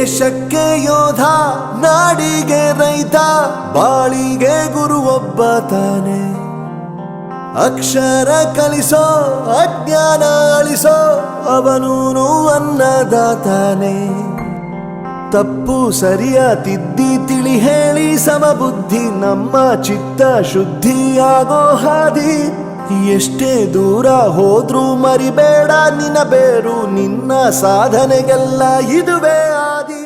ದೇಶಕ್ಕೆ ಯೋಧ, ನಾಡಿಗೆ ರೈತ, ಬಾಳಿಗೆ ಗುರು ಒಬ್ಬ ತಾನೆ. ಅಕ್ಷರ ಕಲಿಸೋ, ಅಜ್ಞಾನ ಅಳಿಸೋ, ಅವನೂನು ಅನ್ನದಾತಾನೆ. ತಪ್ಪು ಸರಿಯ ತಿದ್ದಿ ತಿಳಿ ಹೇಳಿ ಸಮಬುದ್ಧಿ, ನಮ್ಮ ಚಿತ್ತ ಶುದ್ಧಿಯಾಗೋ ಹಾದಿ. ಎಷ್ಟೇ ದೂರ ಹೋದ್ರೂ ಮರಿಬೇಡ ನಿನ್ನ ಬೇರು, ನಿನ್ನ ಸಾಧನೆಗೆಲ್ಲ ಇದುವೇ ಆದಿ.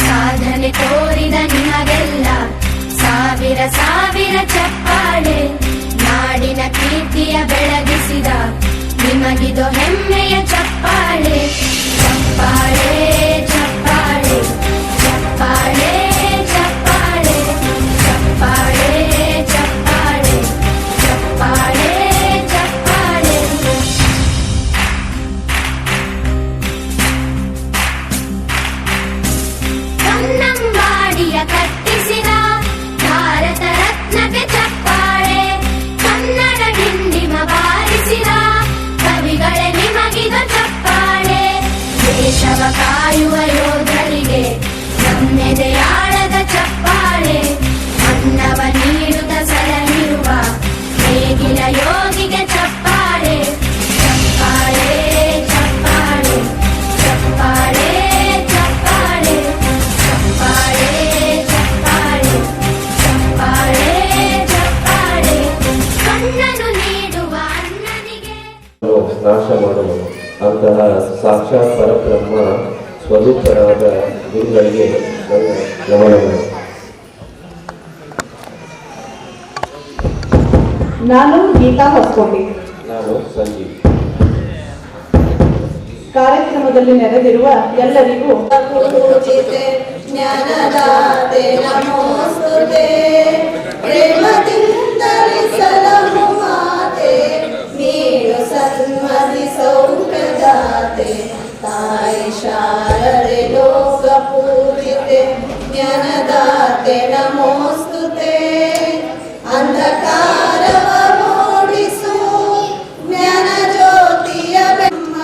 ಸಾಧನೆ ತೋರಿದ ನಿಮಗೆಲ್ಲ ಸಾವಿರ ಸಾವಿರ ಚಪ್ಪಾಳೆ. ನಾಡಿನ ಕೀರ್ತಿಯ ಬೆಳಗಿಸಿದ ನಿಮಗಿದು ಹೆಮ್ಮೆಯ ಚಪ್ಪಾಳೆ. ಚಪ್ಪಾಳೆ ಚಪ್ಪಾಳೆ ಚಪ್ಪಾಳೆ ಚಪ್ಪಾಳೆ ಚಪ್ಪಾಳೆ ಚಪ್ಪಾಳೆ ಚಪ್ಪಾಳೆ ಚಪ್ಪಾಳೆ. ಕನ್ನಂಬಾಡಿಯ ಕಟ್ಟಿಸಿದ ಭಾರತ ರತ್ನಕ್ಕೆ ಚಪ್ಪಾಳೆ. ಕನ್ನಡ ಡಿಂಡಿಮ ಬಾರಿಸಿದ ಕವಿಗಳೇ ನಿಮಗಿದು ಚಪ್ಪಾಳೆ. ದೇಶವ ಕಾಯುವ ಯೋಧರಿಗೆ ನಮ್ಮೆದೆಯಾಳದ ಚಪ್ಪಾಳೆ. ಅನ್ನವ ನೀಡುತ್ತ ಸಲಹಿರುವ ನೇಗಿಲ ಯೋಗಿಗೆ ಚಪ್ಪಾಳೆ. ಚಪ್ಪಾಳೆ ಚಪ್ಪಾಳೆ ಚಪ್ಪಾಳೆ ಚಪ್ಪಾಳೆ ಚಪ್ಪಾಳೆ ಚಪ್ಪಾಳೆ ಚಪ್ಪಾಳೆ ಚಪ್ಪಾಳೆ. ಕಣ್ಣನ್ನು ನೀಡುವ ಅಣ್ಣನಿಗೆ ನಾಶ ಮಾಡುವನು. ಅಂತಹ ಸಾಕ್ಷಾತ್ ಪರಬ್ರಹ್ಮ ಸ್ವರೂಪರಾದ ಗುರುಗಳಿಗೆ ನಮನಗಳು. ನಾನು ಗೀತಾ ಹೊಸಕೋಟೆ. ನಾನು ಸಂಜೀವ್. ಕಾರ್ಯಕ್ರಮದಲ್ಲಿ ನೆರೆದಿರುವ ಎಲ್ಲರಿಗೂ ಜ್ಞಾನದಾತೆ ನಮೋಸ್ತುತೆ. ಪ್ರೇಮದಿಂದಲೇ ಸಲಹು ಮಾತೆ, ನೀಡು ಸನ್ಮತಿ ಸೌಖ್ಯದಾತೆ. ತಾಯಿ ಶಾರದೆ ಲೋಕ ಪೂಜಿತೆ, ಜ್ಞಾನದಾತೆ ನಮೋಸ್ತುತೆ. ಅಂಧಕಾರವ ಓಡಿಸು ಜ್ಞಾನ ಜ್ಯೋತಿಯ ಬ್ರಹ್ಮ,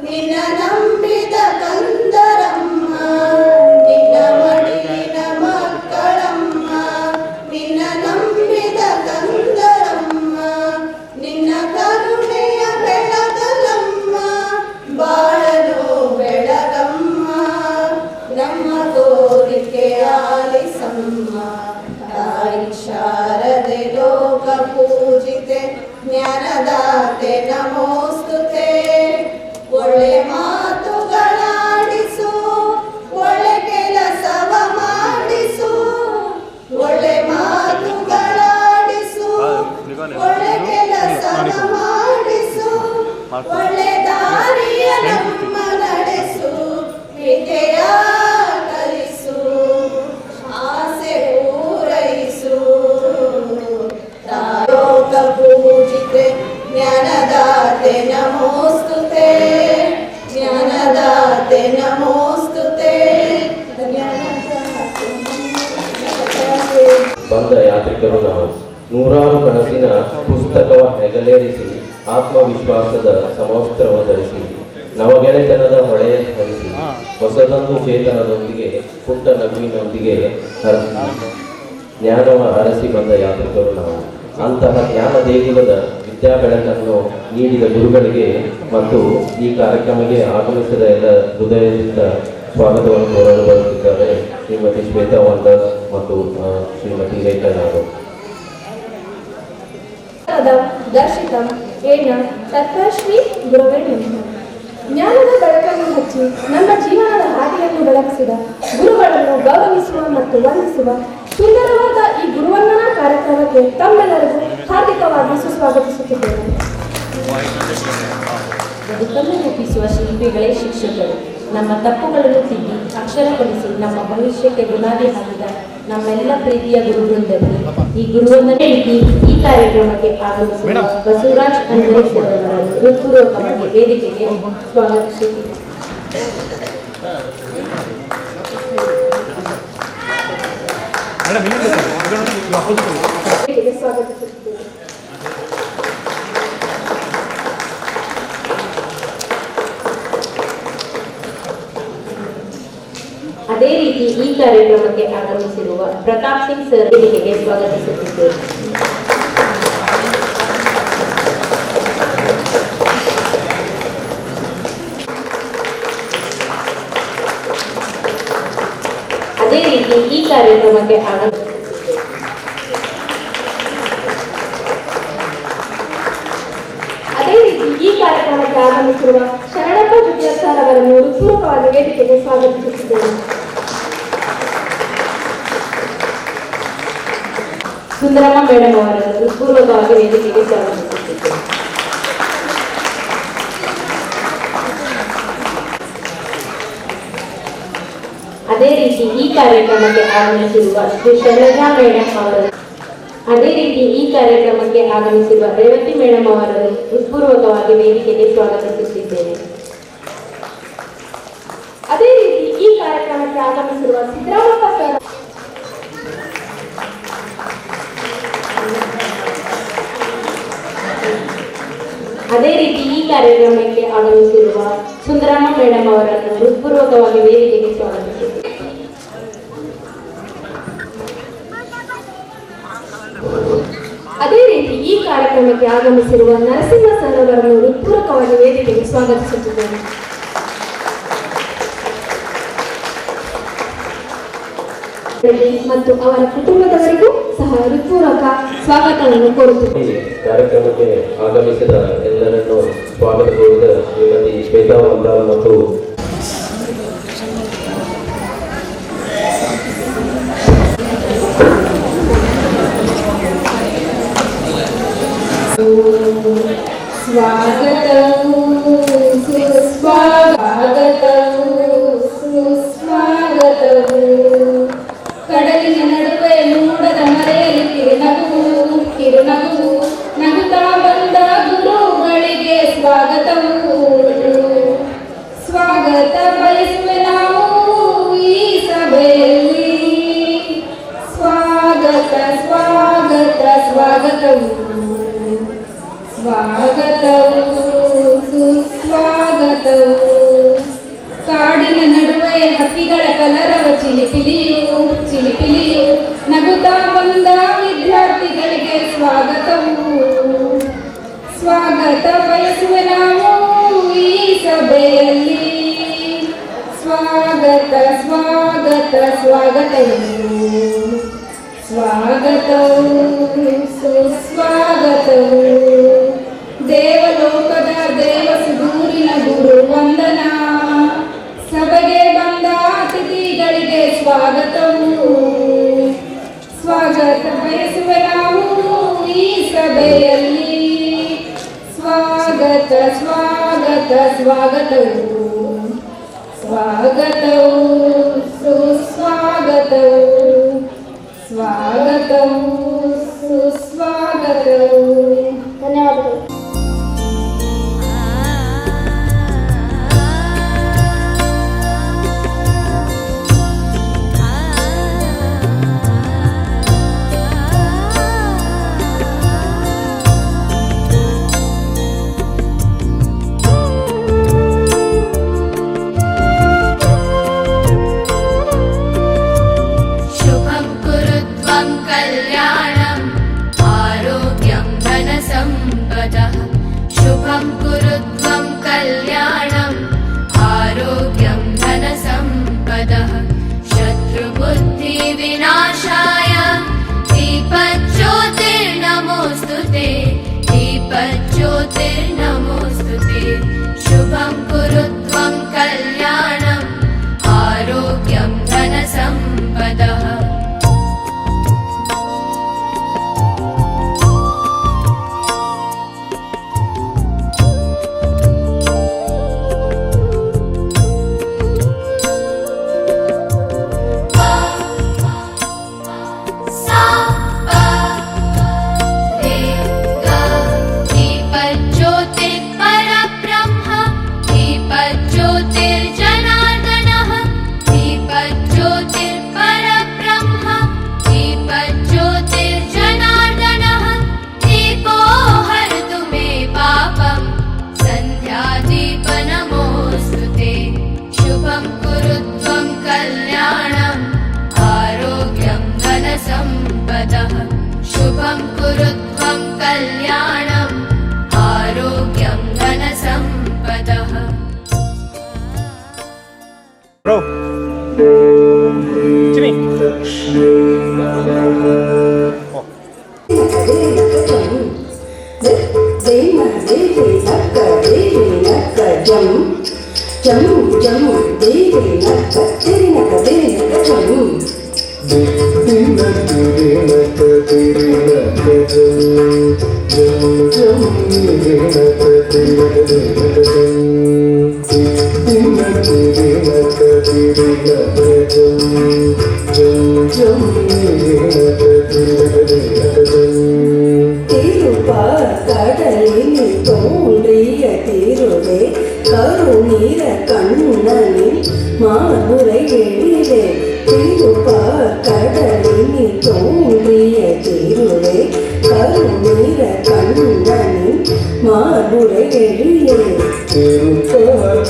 ನಿನ್ನ ನಂಬಿದ ಕಂದರಮ್ಮ, ನಿನ್ನ ಮಡಿಲಿನ ಮಕ್ಕಳಮ್ಮ. ನಿನ್ನ ನಂಬಿದ ಕಂದರಮ್ಮ, ನಿನ್ನ ಕರುಣೆಯ ಬೆಳಗಲಮ್ಮ, ಬಾಳಲು ಬೆಳಗಮ್ಮ. ನಮ್ಮ ಕೋರಿಕೆ ಆಲಿಸಮ್ಮ, ತಾಯಿ ಶಾರದೆ ಲೋಕ ಪೂಜಿತೆ. ಜ್ಞಾನದಾತೆ ನಮೋಸ್ತುತೆ. ಒಳ್ಳೆ ಮಾತುಗಳಾಡಿಸು, ಒಳ್ಳೆ ಕೆಲಸವ ಮಾಡಿಸು. ಒಳ್ಳೆ ಮಾತುಗಳಾಡಿಸು, ಒಳ್ಳೆ ಕೆಲಸವ ಮಾಡಿಸು. ಒಳ್ಳೆ ದಾರಿಯ ನಮ್ಮ ನಡೆಸು, ವಿದ್ಯೆಯ ಕಲಿಸು, ಆಸೆ ಪೂರೈಸು. ಲೋಕ ಪೂಜಿತೆ, ಜ್ಞಾನದಾತೆ ನಮೋಸ್ತುತೆ. ಜ್ಞಾನದಾತೆ ನಮೋಸ್ತುತೆ. ಬಂದ ಯಾತ್ರಿಕರು ನಾವು ನೂರಾರು ಕನಸಿನ ಪುಸ್ತಕವ ಹೆಗಲೇರಿಸಿ, ಆತ್ಮವಿಶ್ವಾಸದ ಸಮವಸ್ತ್ರವ ಧರಿಸಿ, ನವಗೆಳೆತನದ ಹೊಳೆಯ ಹರಿಸಿ, ಹೊಸದೊಂದು ಚೇತನದೊಂದಿಗೆ ಪುಟ್ಟ ನಗುವಿನೊಂದಿಗೆ ಹರಿಸಿ ಜ್ಞಾನವ ಅರಸಿ ಬಂದ ಯಾತ್ರಿಕರು ನಾವು. ಅಂತಹ ಜ್ಞಾನ ದೇಗುಲದ ವಿದ್ಯಾ ಬೆಳಕನ್ನು ನೀಡಿದ ಗುರುಗಳಿಗೆ ಮತ್ತು ಈ ಕಾರ್ಯಕ್ರಮಕ್ಕೆ ಆಗಮಿಸಿದ ಎಲ್ಲ ಹೃದಯದಿಂದ ಸ್ವಾಗತವನ್ನು ಕೋರಲು ಬರುತ್ತಿದ್ದಾರೆ ಶ್ರೀಮತಿ ಶ್ವೇತಾ ವಂದರ್ ಮತ್ತು ಶ್ರೀಮತಿ ರೇಖಾ ನಾಡು. ದರ್ಶಿತ ಏನ ತತ್ವಶ್ರೀ ಗುರುವೇ ನಮಃ. ಜ್ಞಾನದ ಬೆಳಕನ್ನು ಹಚ್ಚಿ ನಮ್ಮ ಜೀವನದ ಹಾದಿಯನ್ನು ಬೆಳಗಿಸಿದ ಗುರುಗಳನ್ನು ಗೌರವಿಸುವ ಮತ್ತು ವಂದಿಸುವ ಸುಂದರವಾದ ಈ ಗುರುವಂದನಾ ಕಾರ್ಯಕ್ರಮಕ್ಕೆ ತಮ್ಮೆಲ್ಲರಿಗೂ ಹಾರ್ದಿಕವಾಗಿ ಸುಸ್ವಾಗತಿಸುತ್ತಿದ್ದೇನೆ. ಬದುಕನ್ನು ರೂಪಿಸುವ ಶಿಲ್ಪಿಗಳೇ ಶಿಕ್ಷಕರು. ನಮ್ಮ ತಪ್ಪುಗಳನ್ನು ತಿದ್ದಿ ಅಕ್ಷರ ಕಲಿಸಿ ನಮ್ಮ ಭವಿಷ್ಯಕ್ಕೆ ಬುನಾದಿ ಹಾಕಿದ ನಮ್ಮೆಲ್ಲ ಪ್ರೀತಿಯ ಗುರುವೃಂದಕ್ಕೆ ಈ ಗುರುವಂದನೆ ರೀತಿ ಈ ಕಾರ್ಯಕ್ರಮಕ್ಕೆ ಆಗಮಿಸಿದ ಬಸವರಾಜ್ ಅಂಜನೇಶ್ ಅವರನ್ನು ಹೃತ್ಪೂರ್ವಕವಾಗಿ ವೇದಿಕೆಗೆ ಸ್ವಾಗತಿಸುತ್ತೀನಿ. ಅದೇ ರೀತಿ ಈ ಕಾರ್ಯಕ್ರಮಕ್ಕೆ ಆಗಮಿಸಿರುವ ಪ್ರತಾಪ್ ಸಿಂಗ್ ಸರ್ ವೇದಿಕೆಗೆ ಸ್ವಾಗತಿಸುತ್ತಿದ್ದೇವೆ. ಅದೇ ರೀತಿ ಈ ಕಾರ್ಯಕ್ರಮಕ್ಕೆ ಆಗಮಿಸಿರುವ ಶರಣಪ್ಪ ಜುಟ್ಟಿಯರ್ ಸರ್ ಅವರನ್ನು ಹೃತ್ಪೂರ್ವಕವಾಗಿ ವೇದಿಕೆಗೆ ಸ್ವಾಗತಿಸುತ್ತಿದ್ದೇವೆ. ಸುಂದರಮ್ಮ ಮೇಡಮ್ ಅವರನ್ನು ಹೃತ್ಪೂರ್ವಕವಾಗಿ ವೇದಿಕೆಗೆ ಸ್ವಾಗತಿಸುತ್ತಿದ್ದೇವೆ. ಅದೇ ರೀತಿ ಈ ಕಾರ್ಯಕ್ರಮಕ್ಕೆ ಆಗಮಿಸಿರುವ ಶ್ರೀ ಶೈಲಜಾ ಮೇಡಮ್ ಅವರನ್ನು ರೇವತಿ ಮೇಡಮ್ ಅವರನ್ನು ಹೃತ್ಪೂರ್ವಕವಾಗಿ ವೇದಿಕೆಗೆ ಸ್ವಾಗತಿಸುತ್ತಿದ್ದೇನೆ. ಅದೇ ರೀತಿ ಈ ಕಾರ್ಯಕ್ರಮಕ್ಕೆ ಆಗಮಿಸಿರುವ ಸಿದ್ದರಾಮಪ್ಪ ಸರ್ ಸುಂದರಮ್ಮ ಮೇಡಮ್ ಅವರನ್ನು ಹೃತ್ಪೂರ್ವಕವಾಗಿ ವೇದಿಕೆಗೆ ಸ್ವಾಗತಿಸುತ್ತೇನೆ. ಅದೇ ರೀತಿ ಈ ಕಾರ್ಯಕ್ರಮಕ್ಕೆ ಆಗಮಿಸಿರುವ ನರಸಿಂಹ ಸರ್ ಅವರನ್ನು ಹೃತ್ಪೂರ್ವಕವಾಗಿ ವೇದಿಕೆಗೆ ಸ್ವಾಗತಿಸುತ್ತಿದ್ದೇನೆ. ಮತ್ತು ಅವರ ಕುಟುಂಬದವರಿಗೂ ಸಹ ಹೃತ್ಪೂರ್ವಕ ಸ್ವಾಗತವನ್ನು ಕೋರುತ್ತೇನೆ. ಕಾರ್ಯಕ್ರಮಕ್ಕೆ ಆಗಮಿಸಿದ ಎಲ್ಲರನ್ನು ಸ್ವಾಗತ ಕೋರಿದ ಶ್ರೀಮತಿ ಶ್ವೇತಾ ಮಂದಾಲ್ ಮತ್ತು ಕಡಲಿನ ನಡುವೆ ಮೂಡದ ಮರೆಯಲ್ಲಿ ಕಿರುನಗು ನಗುತ್ತಾ ಬಂದ ಗುರುಗಳಿಗೆ ಸ್ವಾಗತವು. ಸ್ವಾಗತ ಬಯಸುವೆ ನಾವು ಈ ಸಭೆಯಲ್ಲಿ. ಸ್ವಾಗತ ಸ್ವಾಗತ ಸ್ವಾಗತವು ಸ್ವಾಗತವು ಸುಸ್ವಾಗತವು. ಕಾಡಿನ ನಡುವೆ ಹಕ್ಕಿಗಳ ಕಲರವ ಚಿಲಿಪಿಲಿಯು ನಗುತ್ತಾ ಬಂದ ವಿದ್ಯಾರ್ಥಿಗಳಿಗೆ ಸ್ವಾಗತವು. ಸ್ವಾಗತ ಬಯಸುವೆ ನಾವು ಈ ಸಭೆಯಲ್ಲಿ. ಸ್ವಾಗತ ಸ್ವಾಗತ ಸ್ವಾಗತವು ಸ್ವಾಗತವು ಸುಸ್ವಾಗತವು. ದೇವಲೋಕದ ದೇವಸುದೂರಿನ ಗುರು ವಂದನ. ಸಭೆಗೆ ಬಂದ ಅತಿಥಿಗಳಿಗೆ ಸ್ವಾಗತವು. ಸ್ವಾಗತ ಬಯಸುವೆ ನಾವು ಈ ಸಭೆಯಲ್ಲಿ. ಸ್ವಾಗತ ಸ್ವಾಗತ ಸ್ವಾಗತವು ಸ್ವಾಗತವು ಸುಸ್ವಾಗತವು ಸ್ವಾಗತವು ಸುಸ್ವಾಗತವು. ಧನ್ಯವಾದಗಳು. ಬ್ರೋ ಚಿನಿ ಕಡಲಿನಿ ತೋಂದ್ರಿಯ ತೀರುವೆ ಕರುಣೀರ ಕಣ್ಣನಿ ಮಾನುರೈ ಎಳಿದೆ ತಿರುಪ ಕಡಲಿನಿ ತೋಂದ್ರಿಯ ತೀರುವೆ ಕರುಣೀರ ಕಣ್ಣನಿ ಮಾನುರೈ ಎಳಿದೆ ತಿರುಪ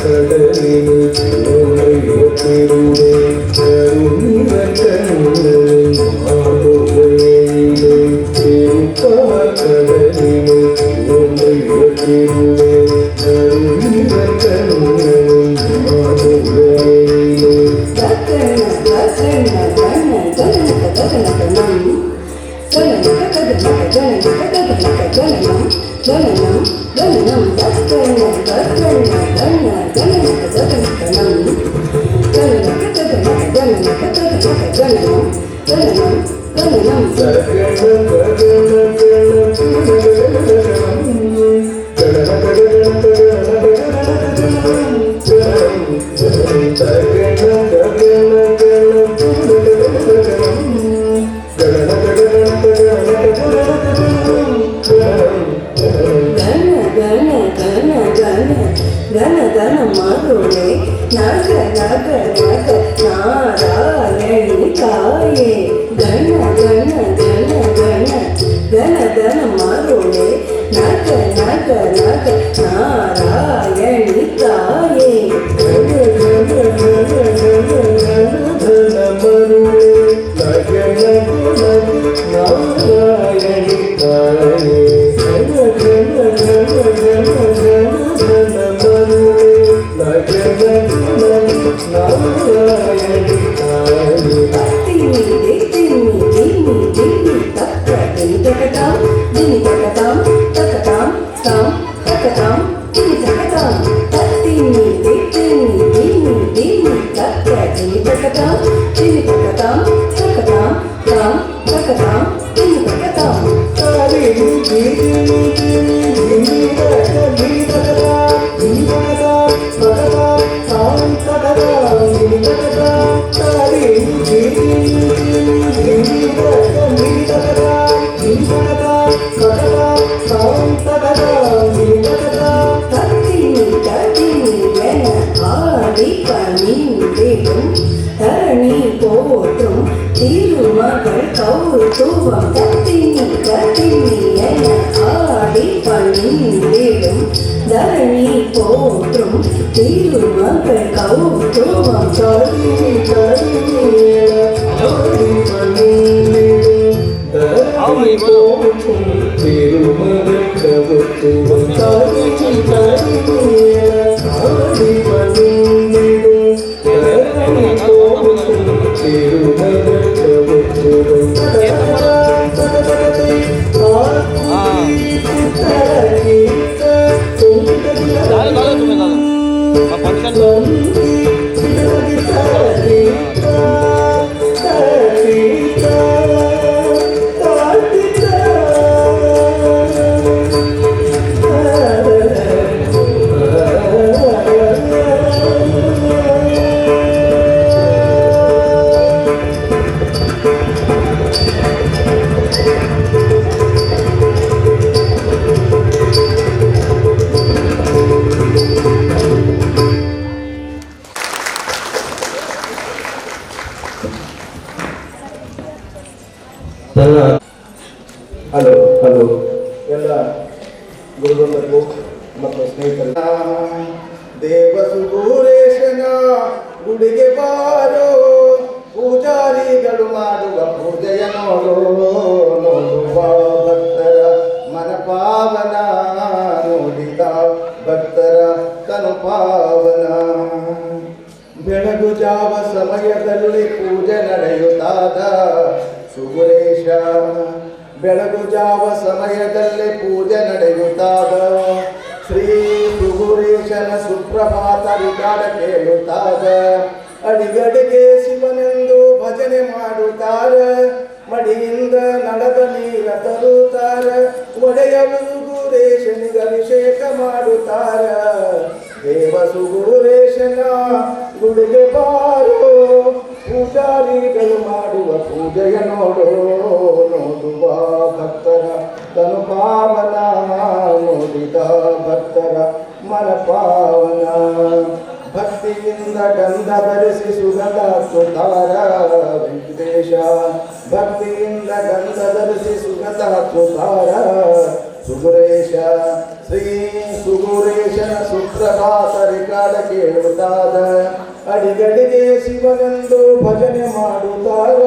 ಕಡಲಿನಿ ತೋಂದ್ರಿಯ ತೀರುವೆ ಕರುಣೀರ ಕಣ್ಣನಿ ಮಾನುರೈ ಎಳಿದೆ ತಿರುಪ ಕಡಲಿನಿ ತೋಂದ್ರಿಯ ತೀರುವೆ ಕರುಣೀರ ಕಣ್ಣನಿ ಮಾನುರೈ ಹಲೋ ಹಲೋ ಎಲ್ಲ ಗುರುಬಂಧುಗಳು ಮತ್ತು ಸ್ನೇಹಿತರು, ದೇವಸುಗೂರೇಶನ ಗುಡಿಗೆ ಬಾರೋ, ಪೂಜಾರಿಗಳು ಮಾಡುವ ಪೂಜೆಯ ನೋಡೋ, ನೋಡುವ ಭಕ್ತರ ಮನ ಪಾವನ, ನೋಡಿದ ಭಕ್ತರ ತನು ಪಾವನ. ಬೆಳಗು ಜಾವ ಸಮಯದಲ್ಲಿ ಪೂಜೆ ನಡೆಯುತ್ತಾದ ಸುಗುರೇಶ ಬೆಳಗು ಜಾವ ಸಮಯದಲ್ಲಿ ಪೂಜೆ ನಡೆಯುತ್ತಾದ ಶ್ರೀ ಸುಗುರೇಶನ ಸುಪ್ರಭಾತ ವಿಚಾರ ಕೇಳುತ್ತಾದ ಅಡಿಗಡಿಗೆ ಶಿವನೆಂದು ಭಜನೆ ಮಾಡುತ್ತಾರ ಮಡಿಯಿಂದ ನಳದ ನೀರ ತರುತ್ತಾರ ಒಡೆಯ ಸುಗುರೇಶನಿಗೆ ಅಭಿಷೇಕ ಮಾಡುತ್ತಾರ ದೇವ ಸುಗುರೇಶನ ಗುಡಿಗೆ ಬಾರೋ ಪೂಜಾರಿಗಳು ಮಾಡುವ ಪೂಜೆಯ ನೋಡುವ ಭಕ್ತರ ತನು ಪಾವನ ನೋಡಿದ ಭಕ್ತರ ಮನ ಪಾವನ ಭಕ್ತಿಯಿಂದ ಗಂಧ ಧರಿಸಿ ಸುಗಂಧ ಹಚ್ಚುತ್ತಾರ ವೆಂಕಟೇಶ ಭಕ್ತಿಯಿಂದ ಗಂಧ ಧರಿಸಿ ಸುಗಂಧ ಹಚ್ಚುತ್ತಾರ ಸುಗುರೇಶ ಶ್ರೀ ಸುಗುರೇಶನ ಸುಪ್ರಭಾತ ರಿಕಾಲ ಕೇಳುತ್ತಾದ ಅಡಿಗಡಿಗೆ ಶಿವನೆಂದು ಭಜನೆ ಮಾಡುತ್ತಾರ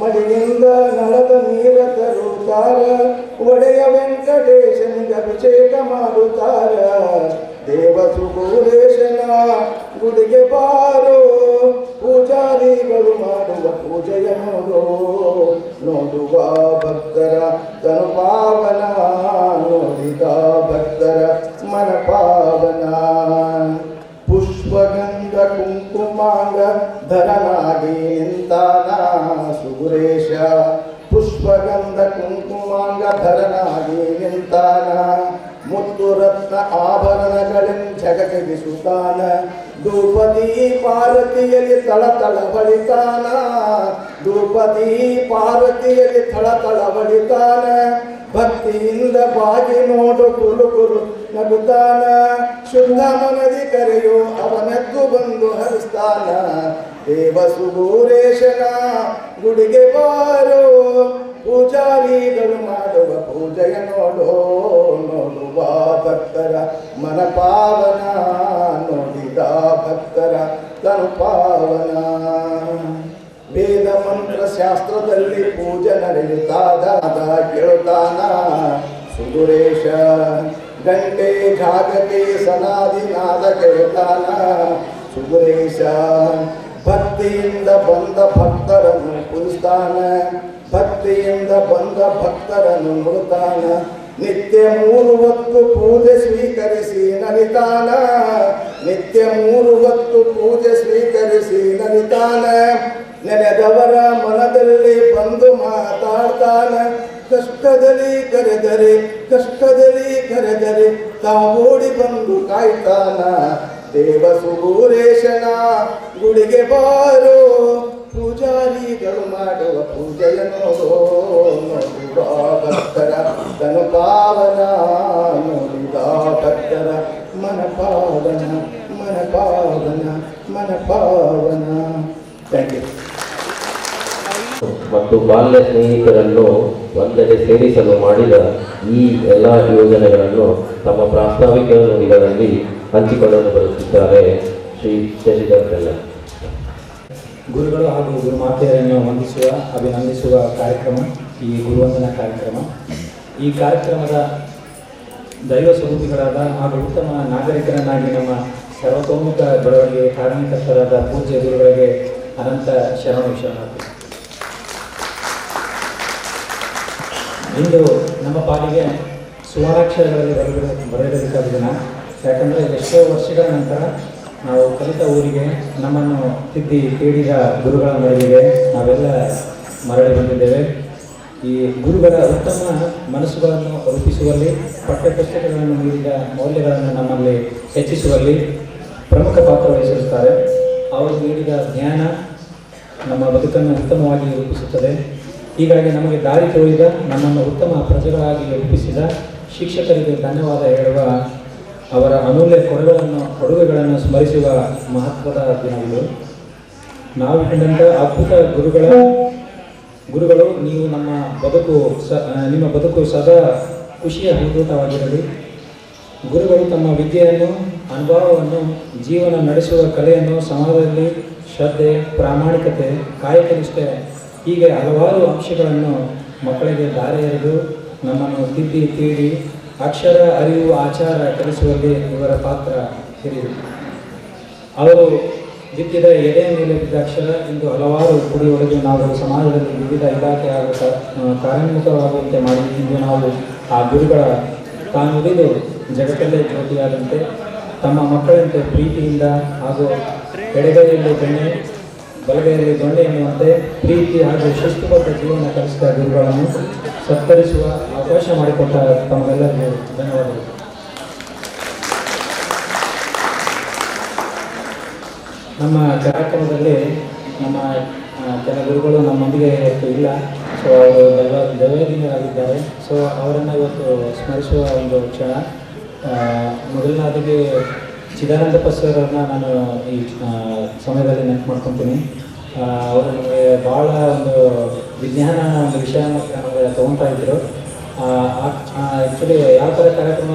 ಮಡಿಯಿಂದ ನಳದ ನೀರ ತರುತ್ತಾರ ಒಡೆಯ ವೆಂಕಟೇಶನಿಗೆ ಅಭಿಷೇಕ ಮಾಡುತ್ತಾರ ದೇವ ಸುಗುರೇಶನ ಗುಡಿಗೆ ಬಾರೋ ಪೂಜಾರಿಗಳು ಮಾಡುವ ಪೂಜೆಯ ನೋಡುವ ಭಕ್ತರ ತನು ಪಾವನ ನೋಡಿದ ಭಕ್ತರ ಮನ ಪಾವನ ಪುಷ್ಪಗಂಧ ಕುಂಕುಮಾಂಗ ಧರನಾಗಿ ನಿಂತಾನ ಸುಗುರೇಶ ಪುಷ್ಪಗಂಧ ಕುಂಕುಮಾಂಗ ಧರನಾಗಿ ನಿಂತಾನ ಮುತ್ತು ರತ್ನ ಆಭರಣಗಳಿಂದ ಜಗಜಗಿಸುತ್ತಾನ ಧೂಪದಿ ಪಾರ್ವತಿಯಲ್ಲಿ ತಳತಳ ಬಳಿತಾನ ಧೂಪದಿ ಪಾರ್ವತಿಯಲ್ಲಿ ತಳತಳ ಬಳಿತಾನ ಭಕ್ತಿಯಿಂದ ಬಾಗಿ ನೋಡು ಕುರು ಕುರು ನಗುತ್ತಾನ ಶುದ್ಧ ಮನದಿ ಕರೆಯೋ ಅವನದ್ದು ಬಂದು ಹರಿಸ್ತಾನ ದೇವ ಸುಗುರೇಶನ ಗುಡಿಗೆ ಬಾರೋ ಪೂಜಾರಿಗಳು ಮಾಡುವ ಪೂಜೆಯ ನೋಡುವ ಭಕ್ತರ ಮನ ಪಾವನ ನೋಡಿದ ಭಕ್ತರ ತನು ಪಾವನ ವೇದ ಮಂತ್ರ ಶಾಸ್ತ್ರದಲ್ಲಿ ಪೂಜೆ ನಡೆಯುತ್ತಾದ ಕೇಳುತ್ತಾನ ಸುಗುರೇಶ ಗಂಟೆ ಜಾಗಟೆ ಸನಾದಿನಾದ ಕೇಳುತ್ತಾನ ಸುಗುರೇಶ ಭಕ್ತಿಯಿಂದ ಬಂದ ಭಕ್ತರನ್ನು ಪೂಜಿಸ್ತಾನ ಭಕ್ತಿಯಿಂದ ಬಂದ ಭಕ್ತರನ್ನು ನೋಡುತ್ತಾನ ನಿತ್ಯ 3 ಹೊತ್ತು ಪೂಜೆ ಸ್ವೀಕರಿಸಿ ನಲಿತಾನ ನಿತ್ಯ 3 ಹೊತ್ತು ಪೂಜೆ ಸ್ವೀಕರಿಸಿ ನಲಿತಾನ ನೆನೆದವರ ಮನದಲ್ಲಿ ಬಂದು ಮಾತಾಡ್ತಾನ ಕಷ್ಟದಲ್ಲಿ ಕರೆದರೆ ತಾವೋಡಿ ಬಂದು ಕಾಯ್ತಾನ ದೇವ ಸುಗುರೇಶನ ಗುಡಿಗೆ ಬಾರೋ ಪೂಜಾರಿಗಳು ಮಾಡುವ ಪೂಜೆಯ ನೋಡುವ ಭಕ್ತರ ತನು ಪಾವನ ನೋಡಿದ ಭಕ್ತರ ಮನ ಪಾವನ ಮನ ಪಾವನ ಮನ ಪಾವನ. Thank you. ಮತ್ತು ಬಾಲ್ಯ ಸ್ನೇಹಿತರನ್ನು ಒಂದೆಡೆ ಸೇರಿಸಲು ಮಾಡಿದ ಈ ಎಲ್ಲ ಯೋಜನೆಗಳನ್ನು ತಮ್ಮ ಪ್ರಾಸ್ತಾವಿಕ ನುಡಿಗಳಲ್ಲಿ ಹಂಚಿಕೊಳ್ಳಲು ಬರುತ್ತಿದ್ದಾರೆ ಶ್ರೀ ಶಶಿಧರ್ ಬೆಲ್ಲ. ಗುರುಗಳು ಹಾಗೂ ಗುರುಮಾತೆಯರನ್ನು ವಂದಿಸುವ ಅಭಿನಂದಿಸುವ ಕಾರ್ಯಕ್ರಮ ಈ ಗುರುವಂದನಾ ಕಾರ್ಯಕ್ರಮ. ಈ ಕಾರ್ಯಕ್ರಮದ ದೈವ ಸ್ವರೂಪಿಗಳಾದ ಹಾಗೂ ಉತ್ತಮ ನಾಗರಿಕರನ್ನಾಗಿ ನಮ್ಮ ಸರ್ವತೋಮುಖ ಬೆಳವಣಿಗೆ ಕಾರಣಕರ್ತರಾದ ಪೂಜ್ಯ ಗುರುಗಳಿಗೆ ಅನಂತ ಶರಣು ಶರಣಾರ್ಥಿ. ಇಂದು ನಮ್ಮ ಪಾಲಿಗೆ ಸುವರ್ಣಾಕ್ಷರಗಳಲ್ಲಿ ಬರೆಯಬೇಕಾದ ದಿನ. ಯಾಕಂದರೆ ಎಷ್ಟೋ ವರ್ಷಗಳ ನಂತರ ನಾವು ಕಲಿತ ಊರಿಗೆ ನಮ್ಮನ್ನು ತಿದ್ದಿ ತೀಡಿದ ಗುರುಗಳ ಮರಳಿಗೆ ನಾವೆಲ್ಲ ಮರಳಿ ಬಂದಿದ್ದೇವೆ. ಈ ಗುರುಗಳ ಉತ್ತಮ ಮನಸ್ಸುಗಳನ್ನು ರೂಪಿಸುವಲ್ಲಿ, ಪಠ್ಯಪುಸ್ತಕಗಳನ್ನು ನೀಡಿದ ಮೌಲ್ಯಗಳನ್ನು ನಮ್ಮಲ್ಲಿ ಹೆಚ್ಚಿಸುವಲ್ಲಿ ಪ್ರಮುಖ ಪಾತ್ರ ವಹಿಸಿರುತ್ತಾರೆ. ಅವರು ನೀಡಿದ ಜ್ಞಾನ ನಮ್ಮ ಬದುಕನ್ನು ಉತ್ತಮವಾಗಿ ರೂಪಿಸುತ್ತದೆ. ಹೀಗಾಗಿ ನಮಗೆ ದಾರಿ ತೋರಿದ, ನಮ್ಮನ್ನು ಉತ್ತಮ ಪ್ರಜೆಗಳಾಗಿ ರೂಪಿಸಿದ ಶಿಕ್ಷಕರಿಗೆ ಧನ್ಯವಾದ ಹೇಳುವ, ಅವರ ಅಮೂಲ್ಯ ಕೊಡುಗೆಗಳನ್ನು ಸ್ಮರಿಸುವ ಮಹತ್ವದ ದಿನವಿದು. ನಾವು ಕಂಡಂಥ ಅದ್ಭುತ ಗುರುಗಳು ನೀವು ನಿಮ್ಮ ಬದುಕು ಸದಾ ಖುಷಿಯ ಹೂದೂತವಾಗಿರಲಿ. ಗುರುಗಳು ತಮ್ಮ ವಿದ್ಯೆಯನ್ನು, ಅನುಭವವನ್ನು, ಜೀವನ ನಡೆಸುವ ಕಲೆಯನ್ನು, ಸಮಾಜದಲ್ಲಿ ಶ್ರದ್ಧೆ, ಪ್ರಾಮಾಣಿಕತೆ, ಕಾಯಕನಿಷ್ಠೆ ಹೀಗೆ ಹಲವಾರು ಅಂಶಗಳನ್ನು ಮಕ್ಕಳಿಗೆ ದಾರಿ ಎರೆದು ನಮ್ಮನ್ನು ತಿದ್ದಿ ತೀಡಿ ಅಕ್ಷರ, ಅರಿವು, ಆಚಾರ ಕಲಿಸುವಲ್ಲಿ ಇವರ ಪಾತ್ರ ಹಿರಿದು. ಅವರು ಬಿತ್ತಿದ ಎದೆಯ ಮೇಲೆ ಬಿದ್ದ ಅಕ್ಷರ ಎಂದು ಹಲವಾರು ಕುಡಿಯೊಳಗೆ ನಾವು ಸಮಾಜದಲ್ಲಿ ವಿವಿಧ ಇಲಾಖೆ ಹಾಗೂ ಕಾರ್ಯೋನ್ಮುಖವಾಗುವಂತೆ ಮಾಡಿ ಇಂದು ನಾವು ಆ ಗುರುಗಳ ತಾನು ಉಳಿದು ಜಗತ್ತಲ್ಲೇ ಜ್ಯೋತಿಯಾದಂತೆ ತಮ್ಮ ಮಕ್ಕಳಂತೆ ಪ್ರೀತಿಯಿಂದ ಹಾಗೂ ಎಡಗೈಯಲ್ಲಿ ಬೆಣ್ಣೆ ಬಲಗೈಯಲ್ಲಿ ದೊಣ್ಣೆ ಎನ್ನುವಂತೆ ಪ್ರೀತಿ ಹಾಗೂ ಶಿಸ್ತುಬದ್ಧ ಜೀವನ ಕಲಿಸಿದ ಗುರುಗಳನ್ನು ಸತ್ಕರಿಸುವ ಅವಕಾಶ ಮಾಡಿಕೊಟ್ಟ ತಮಗೆಲ್ಲರಿಗೂ ಧನ್ಯವಾದಗಳು. ನಮ್ಮ ಕಾರ್ಯಕ್ರಮದಲ್ಲಿ ನಮ್ಮ ಕೆಲ ಗುರುಗಳು ನಮ್ಮೊಂದಿಗೆ ಇವತ್ತು ಇಲ್ಲ. ಸೊ ಅವರು ದೈವಜ್ಞರಾಗಿದ್ದಾರೆ. ಸೊ ಅವರನ್ನು ಇವತ್ತು ಸ್ಮರಿಸುವ ಒಂದು ಕ್ಷಣ. ಮೊದಲನೇದಾಗಿ ಚಿದಾನಂದಪ್ಪ ಸರ್ ಅವ್ರನ್ನ ನಾನು ಈ ಸಮಯದಲ್ಲಿ ನೆನಪು ಮಾಡ್ಕೊತೀನಿ. ಅವರು ನಮಗೆ ಭಾಳ ಒಂದು ವಿಜ್ಞಾನ ಒಂದು ವಿಷಯ ನಮಗೆ ತೊಗೊತಾ ಇದ್ದರು. ಆ್ಯಕ್ಚುಲಿ ಯಾವ ಥರ ಕಾರ್ಯಕ್ರಮ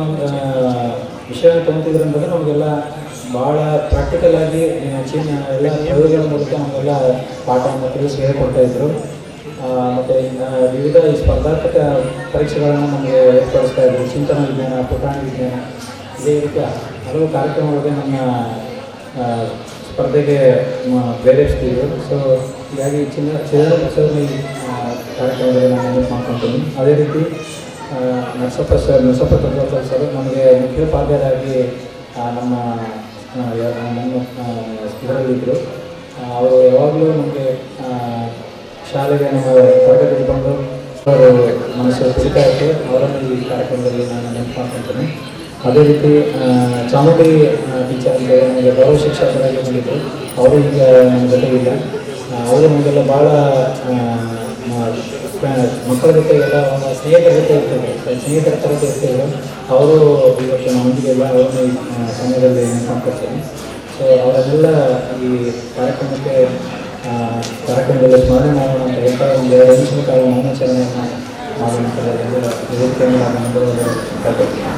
ವಿಷಯನ ತೊಗೊತಿದ್ರು ಅಂತಂದರೆ ನಮಗೆಲ್ಲ ಭಾಳ ಪ್ರಾಕ್ಟಿಕಲ್ ಆಗಿ ಎಲ್ಲ ಪ್ರಯೋಗಗಳ ಮೂಲಕ ನಮಗೆಲ್ಲ ಪಾಠವನ್ನು ತಿಳಿಸಿ ಹೇಳ್ಕೊಡ್ತಾಯಿದ್ರು. ಮತ್ತು ವಿವಿಧ ಈ ಸ್ಪರ್ಧಾತ್ಮಕ ಪರೀಕ್ಷೆಗಳನ್ನು ನಮಗೆ ಏರ್ಪಡಿಸ್ತಾ ಇದ್ರು. ಚಿಂತನ ವಿಜ್ಞಾನ, ಪುಟಾಣಿ ವಿಜ್ಞಾನ, ಇದೇ ರೀತಿಯ ಹಲವು ಕಾರ್ಯಕ್ರಮಗಳಿಗೆ ನಮ್ಮ ಸ್ಪರ್ಧೆಗೆ ಪ್ರೇರೇಪಿಸ್ತಿದ್ರು. ಸೊ ಹೀಗಾಗಿ ಚಿದಾನಂದ ಸರ್ ಈ ಕಾರ್ಯಕ್ರಮದಲ್ಲಿ ನಾನು ನೆನಪು ಮಾಡ್ಕೊತೀನಿ. ಅದೇ ರೀತಿ ನರಸಪ್ಪ ತಂತ್ರೋತ್ಸವ ಸರ್ ನಮಗೆ ಮುಖ್ಯೋಪಾಧ್ಯಾಯರಾಗಿ ನಮ್ಮ ಇದರಲ್ಲಿದ್ದರು. ಅವರು ಯಾವಾಗಲೂ ನಮಗೆ ಶಾಲೆಗೆ ನಮ್ಮ ತರಗತಿಗೆ ಬಂದು ಅವರು ಮನಸ್ಸು ಕುರಿತಾ ಇತ್ತು. ಅವರನ್ನು ಈ ಕಾರ್ಯಕ್ರಮದಲ್ಲಿ ನಾನು ನೆನಪು ಮಾಡ್ಕೊತೀನಿ. ಅದೇ ರೀತಿ ಚಾಮುಂಡಿ ಟೀಚರ್ ಅಂದರೆ ನಮಗೆ ಗೌರವ ಶಿಕ್ಷಕರಾಗಿ ಬಂದಿದ್ದರು. ಅವರು ಈಗ ನಮ್ಮ ಜೊತೆಗಿಲ್ಲ. ಅವರು ನಮಗೆಲ್ಲ ಭಾಳ ಮಕ್ಕಳ ಜೊತೆ ಎಲ್ಲ ಸ್ನೇಹಿತರ ಜೊತೆ ಇರ್ತಿದ್ರು, ಸ್ನೇಹಿತರ ಥರದ್ದು ಇರ್ತಿದ್ರು. ಅವರು ಇವತ್ತು ನಮ್ಮೊಂದಿಗೆ ಎಲ್ಲ ಅವರನ್ನು ಈ ಸಮಯದಲ್ಲಿ ನೆನಪಾಗ್ತಿರ್ತೀನಿ. ಸೊ ಅವರೆಲ್ಲ ಈ ಕಾರ್ಯಕ್ರಮದಲ್ಲಿ ಸ್ಮರಣೆ ಮಾಡೋಣ ಅಂತ ಹೇಳ್ತಾ ಒಂದು 2 ನಿಮಿಷದ ಕಾಲ ಮೌನಾಚರಣೆಯನ್ನು ಮಾಡೋಣ ಅಂತ ವೇದಿಕೆಯನ್ನು ಕಲ್ಪಿಸ್ತೀನಿ.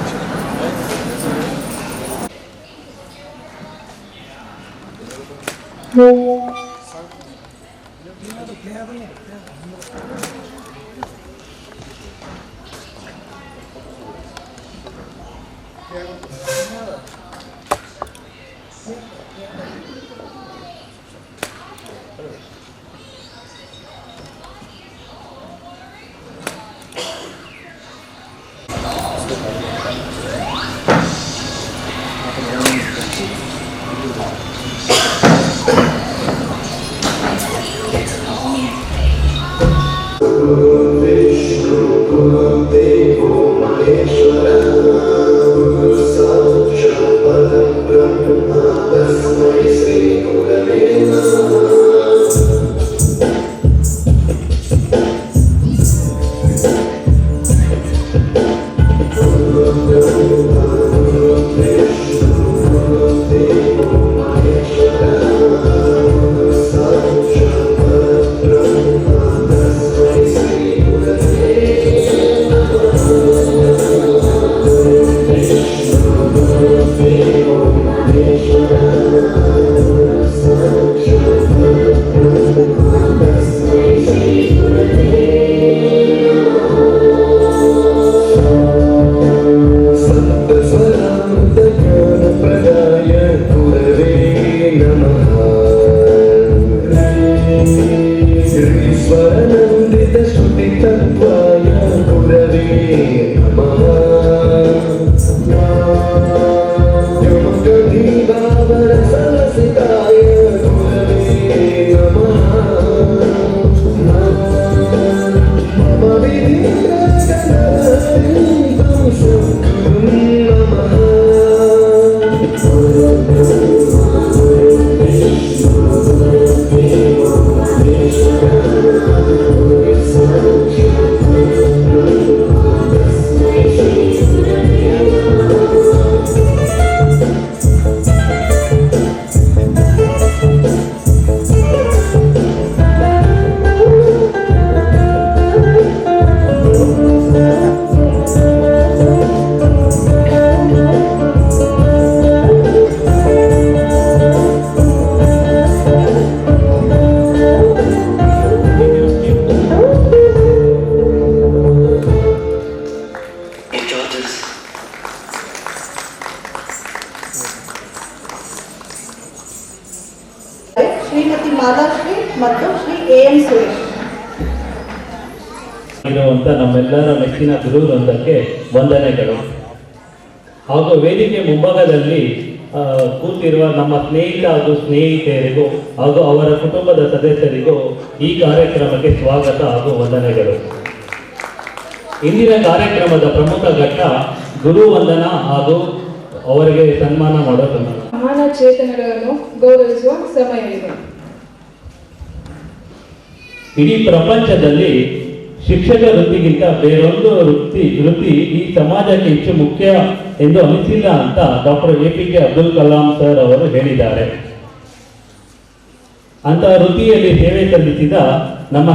Thank you. ಮಾಲಾಶ್ರೀ ಮತ್ತು ಶ್ರೀ ಎ ಎಂ ಸುರೇಶ್. ಇರುವಂತ ನಮ್ಮೆಲ್ಲರ ಮೆಚ್ಚಿನ ಗುರುವೃಂದಕ್ಕೆ ವಂದನೆಗಳು. ಹಾಗೂ ವೇದಿಕೆ ಮುಂಭಾಗದಲ್ಲಿ ಕೂತಿರುವ ನಮ್ಮ ಸ್ನೇಹಿತ ಹಾಗೂ ಸ್ನೇಹಿತೆಯರಿಗೂ ಹಾಗೂ ಅವರ ಕುಟುಂಬದ ಸದಸ್ಯರಿಗೂ ಈ ಕಾರ್ಯಕ್ರಮಕ್ಕೆ ಸ್ವಾಗತ ಹಾಗೂ ವಂದನೆಗಳು. ಇಂದಿನ ಕಾರ್ಯಕ್ರಮದ ಪ್ರಮುಖ ಘಟ್ಟ ಗುರು ವಂದನ ಹಾಗೂ ಅವರಿಗೆ ಸನ್ಮಾನ ಮಾಡೋದು. ಮಹಾನ ಚೇತನಗಳನ್ನು ಗೌರವಿಸುವ ಸಮಯ ಇದೆ. ಇಡೀ ಪ್ರಪಂಚದಲ್ಲಿ ಶಿಕ್ಷಕ ವೃತ್ತಿಗಿಂತ ಬೇರೊಂದು ವೃತ್ತಿ ಈ ಸಮಾಜಕ್ಕೆ ಹೆಚ್ಚು ಮುಖ್ಯ ಎಂದು ಅನಿಸಿಲ್ಲ ಅಂತ doctor APJ Abdul Kalam sir ಅವರು ಹೇಳಿದ್ದಾರೆ. ಅಂತಹ ವೃತ್ತಿಯಲ್ಲಿ ಸೇವೆ ಸಲ್ಲಿಸಿದ ನಮ್ಮ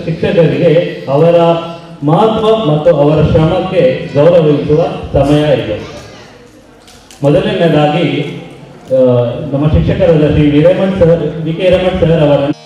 ಶಿಕ್ಷಕರಿಗೆ ಅವರ ಮಹತ್ವ ಮತ್ತು ಅವರ ಶ್ರಮಕ್ಕೆ ಗೌರವಿಸುವ ಸಮಯ ಇದೆ. ಮೊದಲನೇದಾಗಿ ನಮ್ಮ ಶಿಕ್ಷಕರಾದ Shri V K Raman sir ಅವರನ್ನು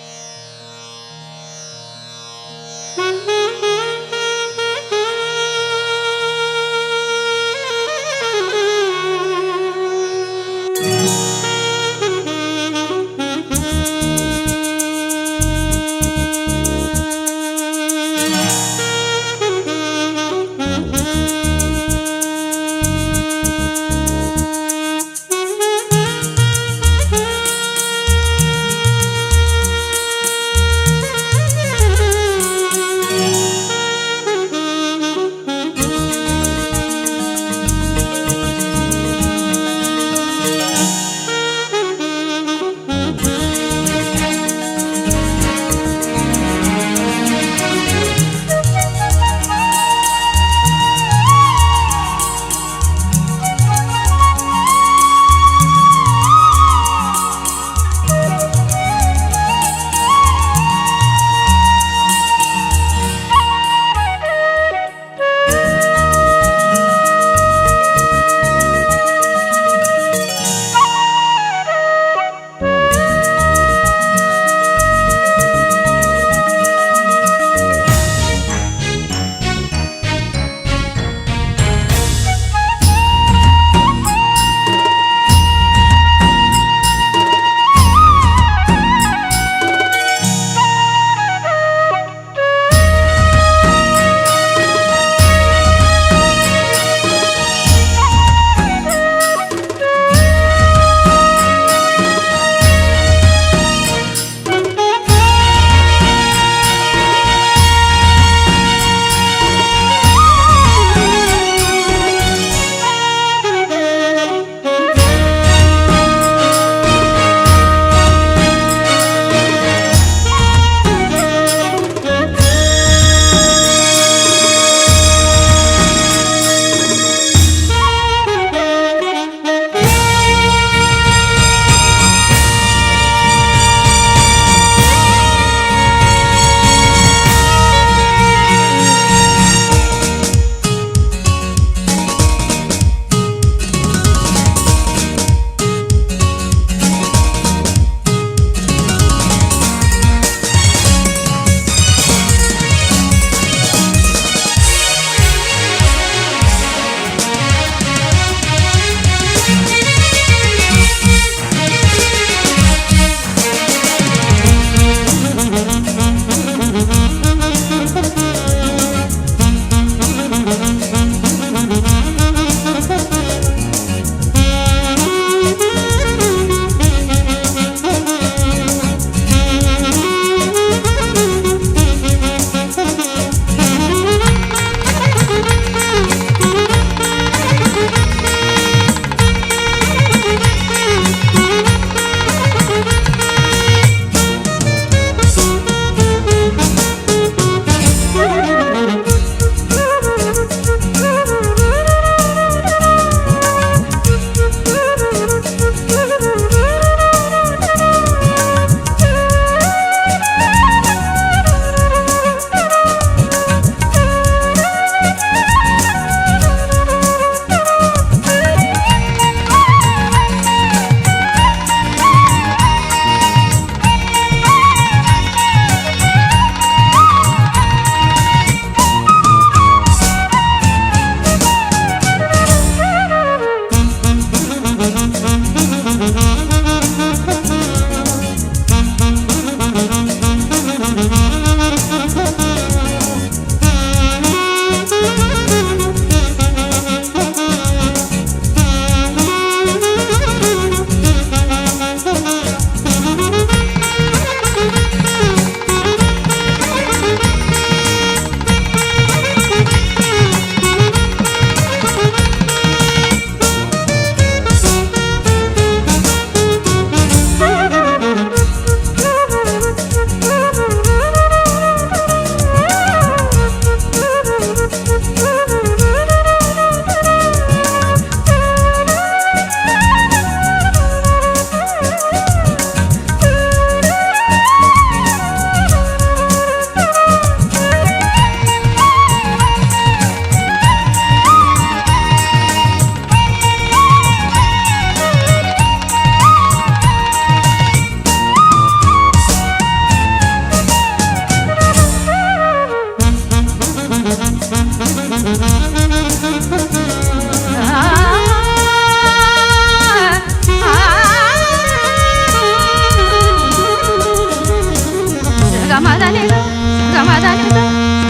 దని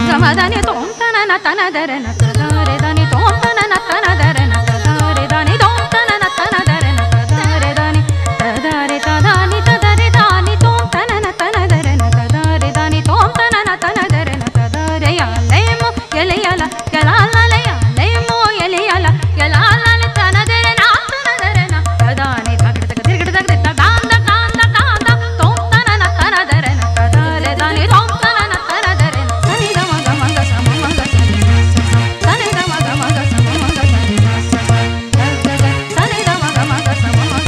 గమదని తోంతన నతన దరన తదరే దని తోంతన నతన దరన తదరే దని తోంతన నతన దరన తదరే దని తదరే తదాని తదరే దాని తోంతన నతన దరన తదరే దని తోంతన నతన దరన తదరే యలేము యలయల యలాలయ లేము యలయల యలాలల తన దరన తన దరన తదాని తగడ తిరగడ తగడ తదాంద కాంద కాంద తోంతన నతన దరన తదరే దని తోంతన నతన దరన సని గమ గమ గ సమ గ సని గమ గమ గ సమ గ సని గమ గమ గ సమ గ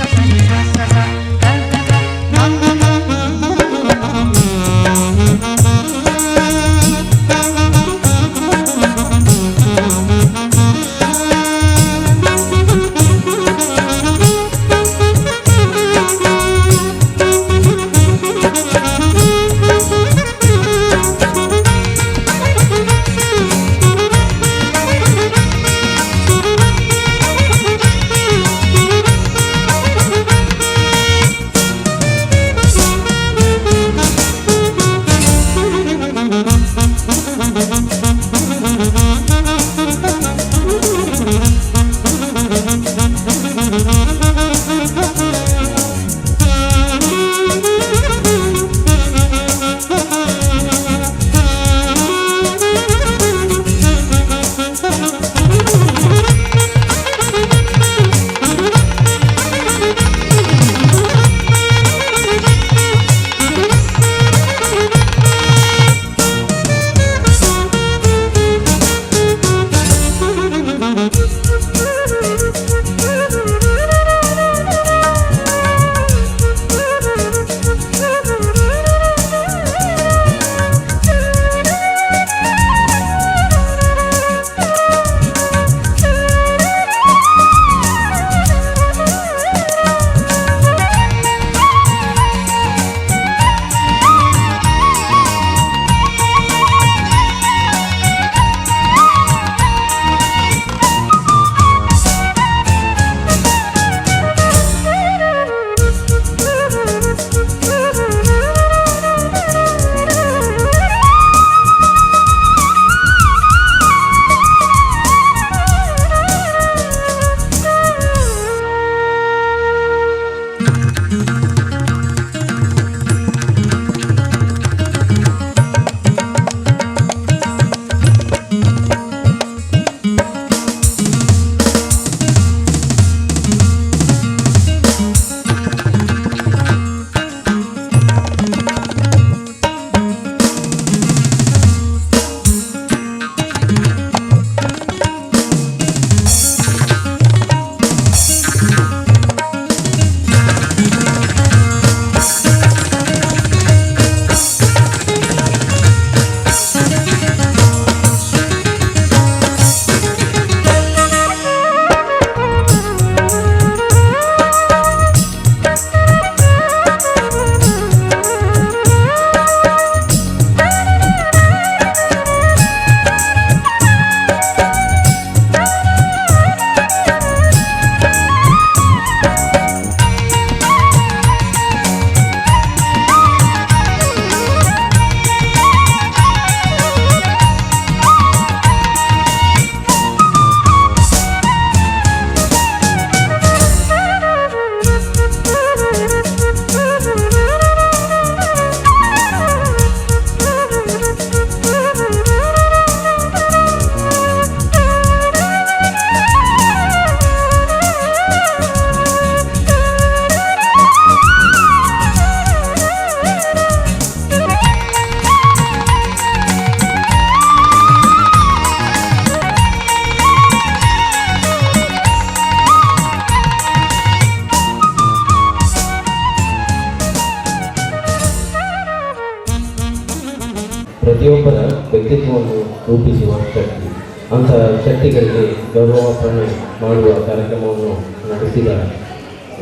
ಪ್ರತಿಯೊಬ್ಬರ ವ್ಯಕ್ತಿತ್ವವನ್ನು ರೂಪಿಸುವ ಶಕ್ತಿ. ಅಂತಹ ಶಕ್ತಿಗಳಿಗೆ ಗೌರವಾರ್ಪಣೆ ಮಾಡುವ ಕಾರ್ಯಕ್ರಮವನ್ನು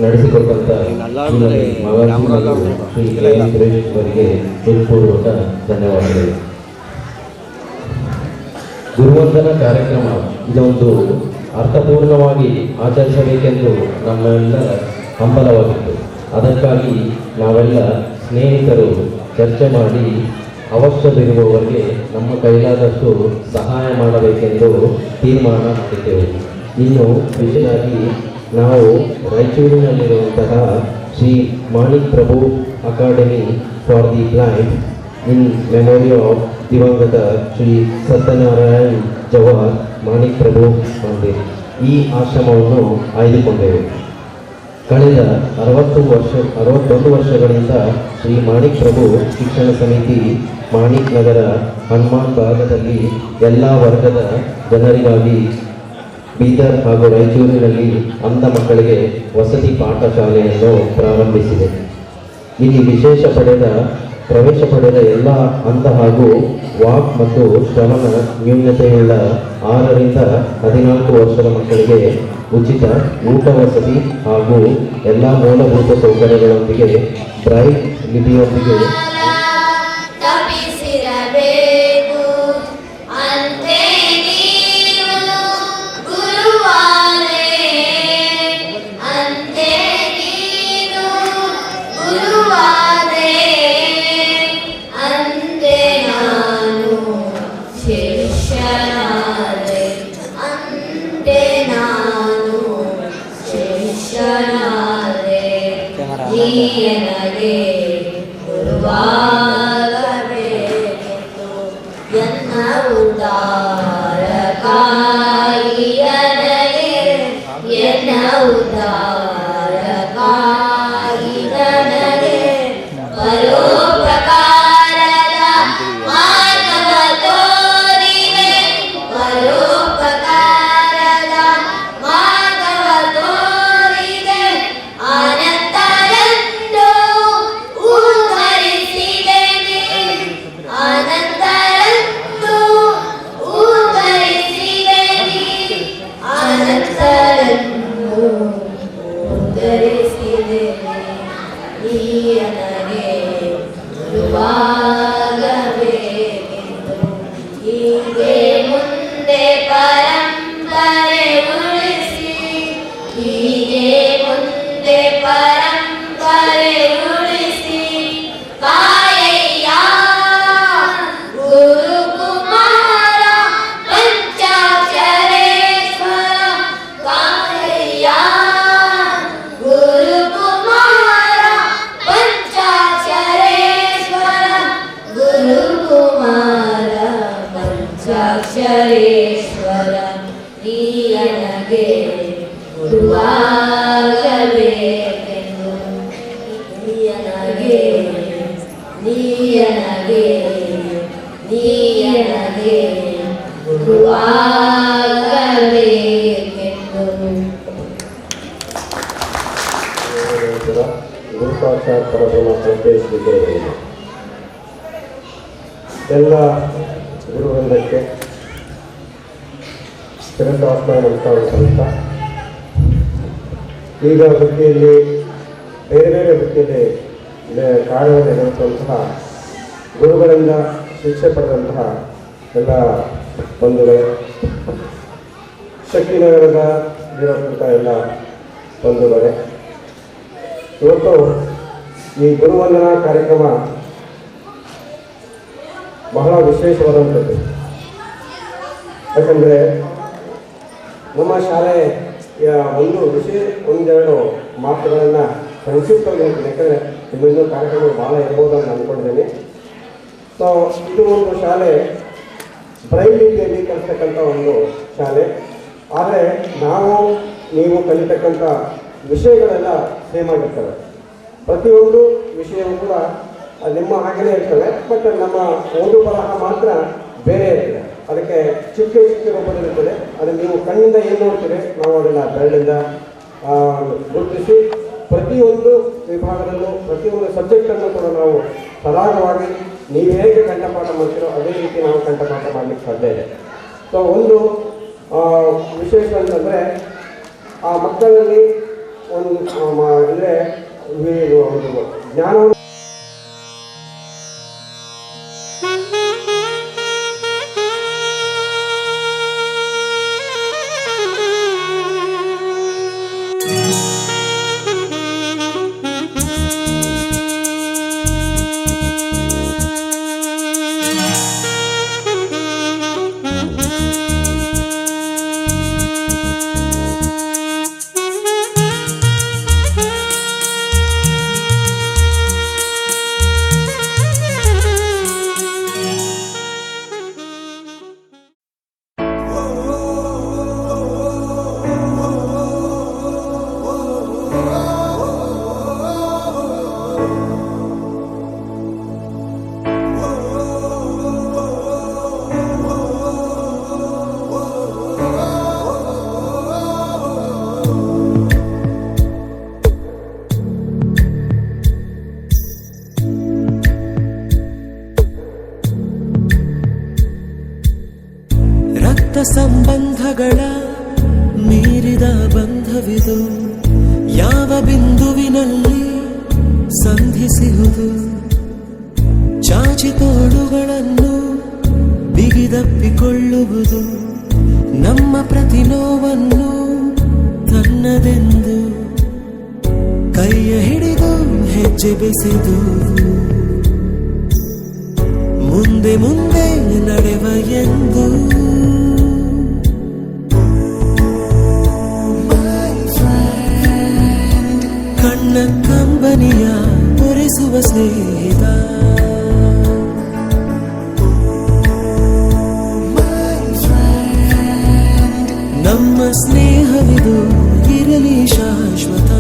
ನಡೆಸಿಕೊಟ್ಟಂಥ ಶ್ರೀ ಕೆ.ಎನ್. ಸುರೇಶ್ ಅವರಿಗೆ ಹೃತ್ಪೂರ್ವಕ ಧನ್ಯವಾದಗಳು. ಗುರುವಂದನಾ ಕಾರ್ಯಕ್ರಮ ಇದೊಂದು ಅರ್ಥಪೂರ್ಣವಾಗಿ ಆಚರಿಸಬೇಕೆಂದು ನಮ್ಮೆಲ್ಲರ ಹಂಬಲವಾಗಿತ್ತು. ಅದಕ್ಕಾಗಿ ನಾವೆಲ್ಲ ಸ್ನೇಹಿತರು ಚರ್ಚೆ ಮಾಡಿ ಅವಶ್ಯವಿರುವವರಿಗೆ ನಮ್ಮ ಕೈಲಾದಷ್ಟು ಸಹಾಯ ಮಾಡಬೇಕೆಂದು ತೀರ್ಮಾನ ಮಾಡಿದ್ದೆವು. ಇನ್ನು ವಿಶೇಷವಾಗಿ ನಾವು ರಾಯಚೂರಿನಲ್ಲಿರುವಂತಹ Shri Manik Prabhu academy for the blind in memory of ದಿವಂಗತ ಶ್ರೀ ಸತ್ಯನಾರಾಯಣ್ ಜವಾಹರ್ ಮಾಣಿಕ್ ಪ್ರಭು ಮಂದಿರ್ ಈ ಆಶ್ರಮವನ್ನು ಆಯ್ದುಕೊಂಡೆವು. ಕಳೆದ 61 ವರ್ಷಗಳಿಂದ ಶ್ರೀ ಮಾಣಿಕ್ ಪ್ರಭು ಶಿಕ್ಷಣ ಸಮಿತಿ ಮಾಣಿಕ್ ನಗರ ಹನುಮಾನ್ ಭಾಗದಲ್ಲಿ ಎಲ್ಲ ವರ್ಗದ ಜನರಿಗಾಗಿ ಬೀದರ್ ಹಾಗೂ ರಾಯಚೂರಿನಲ್ಲಿ ಅಂಧ ಮಕ್ಕಳಿಗೆ ವಸತಿ ಪಾಠಶಾಲೆಯನ್ನು ಪ್ರಾರಂಭಿಸಿದೆ. ಇಲ್ಲಿ ಪ್ರವೇಶ ಪಡೆದ ಎಲ್ಲ ಅಂಧ ಹಾಗೂ ವಾಕ್ ಮತ್ತು ಶ್ರವಣ ನ್ಯೂನತೆಯುಳ್ಳ 6 ರಿಂದ 14 ವರ್ಷದ ಮಕ್ಕಳಿಗೆ ಉಚಿತ ಊಟ ವಸತಿ ಹಾಗೂ ಎಲ್ಲ ಮೂಲಭೂತ ಸೌಕರ್ಯಗಳೊಂದಿಗೆ ಬ್ರೈಟ್ ಲಿಪಿಯೊಂದಿಗೆ ಎಲ್ಲ ಗುರುವೃಂದಕ್ಕೆ ಚಿರತಾತ್ಮ ನಮಸ್ಕಾರ. ಈಗ ವೃತ್ತಿಯಲ್ಲಿ ಬೇರೆ ವೃತ್ತಿಯಲ್ಲಿ ಕಾರ್ಯವನ್ನು ನಿರ್ವಹಿಸುವಂತಹ ಗುರುಗಳಿಂದ ಶಿಕ್ಷೆ ಪಡೆದಂತಹ ಎಲ್ಲ ಬಂಧುಗಳೇ, ಶಕ್ತಿನಗರದ ಇರತಕ್ಕಂಥ ಎಲ್ಲ ಬಂಧುಗಳೇ, ಇವತ್ತು ಈ ಗುರುವಂದನಾ ಕಾರ್ಯಕ್ರಮ ಬಹಳ ವಿಶೇಷವಾದಂಥದ್ದು. ಯಾಕಂದರೆ ನಮ್ಮ ಶಾಲೆಯ ಒಂದೆರಡು ಮಾತುಗಳನ್ನು ಸಂಕ್ಷಿಪ್ತವಾಗಿ ಹೇಳ್ತೀನಿ. ಯಾಕಂದರೆ ಇನ್ನೊಂದು ಕಾರ್ಯಕ್ರಮ ಭಾಳ ಇರ್ಬೋದು ಅಂತ ಅಂದ್ಕೊಂಡಿದ್ದೀನಿ. ಸೊ ಇದು ಒಂದು ಶಾಲೆ ಬ್ರೈಲ್ ಲಿಪಿಯಲ್ಲಿ ಕಲಿಸ್ತಕ್ಕಂಥ ಒಂದು ಶಾಲೆ. ಆದರೆ ನೀವು ಕಲಿತಕ್ಕಂಥ ವಿಷಯಗಳೆಲ್ಲ ಸೇಮ್ ಆಗಿರ್ತವೆ. ಪ್ರತಿಯೊಂದು ವಿಷಯವೂ ಕೂಡ ನಿಮ್ಮ ಹಾಗೆಯೇ ಇರ್ತವೆ. ಬಟ್ ನಮ್ಮ ಓದು ಬರಹ ಮಾತ್ರ ಬೇರೆ ಇರ್ತದೆ. ಅದಕ್ಕೆ ಚಿಕ್ಕ ರೂಪದಲ್ಲಿರ್ತದೆ. ಅದು ನೀವು ಕಣ್ಣಿಂದ ಏನು ನೋಡ್ತೀರಿ, ನಾವು ಅದನ್ನು ಬೆರಳಿಂದ ಗುರುತಿಸಿ ಪ್ರತಿಯೊಂದು ವಿಭಾಗದಲ್ಲೂ ಪ್ರತಿಯೊಂದು ಸಬ್ಜೆಕ್ಟನ್ನು ಕೂಡ ನಾವು ಸರಾಗವಾಗಿ ನೀವು ಹೇಗೆ ಕಂಠಪಾಠ ಮಾಡ್ತೀರೋ ಅದೇ ರೀತಿ ನಾವು ಕಂಠಪಾಠ ಮಾಡಲಿಕ್ಕೆ ಸಾಧ್ಯ ಇದೆ. ಸೊ ಒಂದು ವಿಶೇಷ ಅಂತಂದರೆ ಆ ಮಕ್ಕಳಲ್ಲಿ ಅಂದರೆ ಒಂದು ಜ್ಞಾನವನ್ನು ಸಂಬಂಧಗಳ ಮೀರಿದ ಬಂಧವಿದು, ಯಾವ ಬಿಂದುವಿನಲ್ಲಿ ಸಂಧಿಸುವುದು, ಚಾಚಿ ತೋಳುಗಳನ್ನು ಬಿಗಿದಪ್ಪಿಕೊಳ್ಳುವುದು, ನಮ್ಮ ಪ್ರತಿ ನೋವನ್ನು ತನ್ನದೆಂದು ಕೈಯ ಹಿಡಿದು ಹೆಜ್ಜೆ ಬೆಸೆದು ಮುಂದೆ ಮುಂದೆ ನಡೆವ ಎಂದು ಕಣ್ಣ ಕಂಬನಿಯ ಒರೆಸುವ ಸ್ನೇಹಿತ, ನಮ್ಮ ಸ್ನೇಹವಿದು ಇರಲಿ ಶಾಶ್ವತ.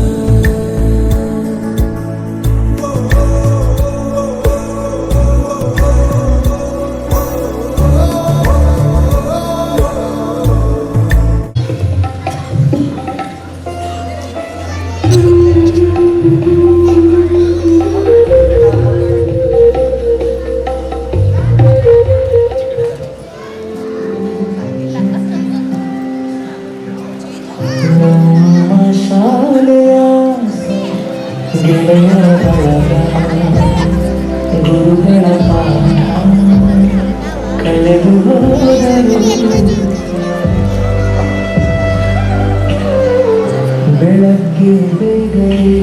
ಬೆಳಗ್ಗೆ ಬೇಗನೆ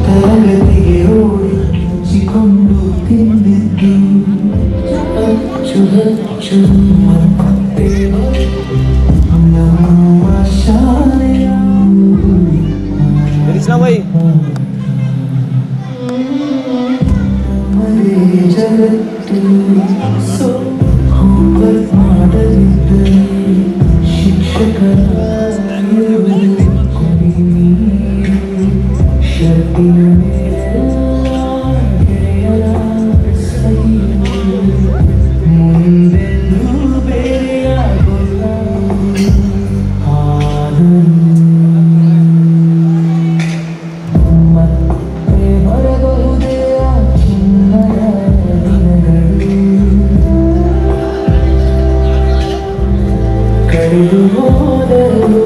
ತರಗತಿಗೆ ಓಡಿ ಮುಚ್ಚಿಕೊಂಡು ತಿಂದಿದ್ದು ಅಚ್ಚು ಹಚ್ಚು ನಮ್ಮ ಶಾಲೆಯ ಜಗತ್ತು ಹೋಮ್ವರ್ಕ್ ಮಾಡದಿದ್ದರೆ ಶಿಕ್ಷಕರ ಶರ್ಟಿನ ಮೇಲೆ ಗೆಳೆಯರ ಮುಂದೆಂದೂ ಬೇರೆಯಾಗೋಲ್ಲ, ಆದರೂ ಮತ್ತೆ ಬರಬಹುದೇ ಆ ಚಿನ್ನದ ದಿನಗಳು, ಕಳೆದು ಹೋದರು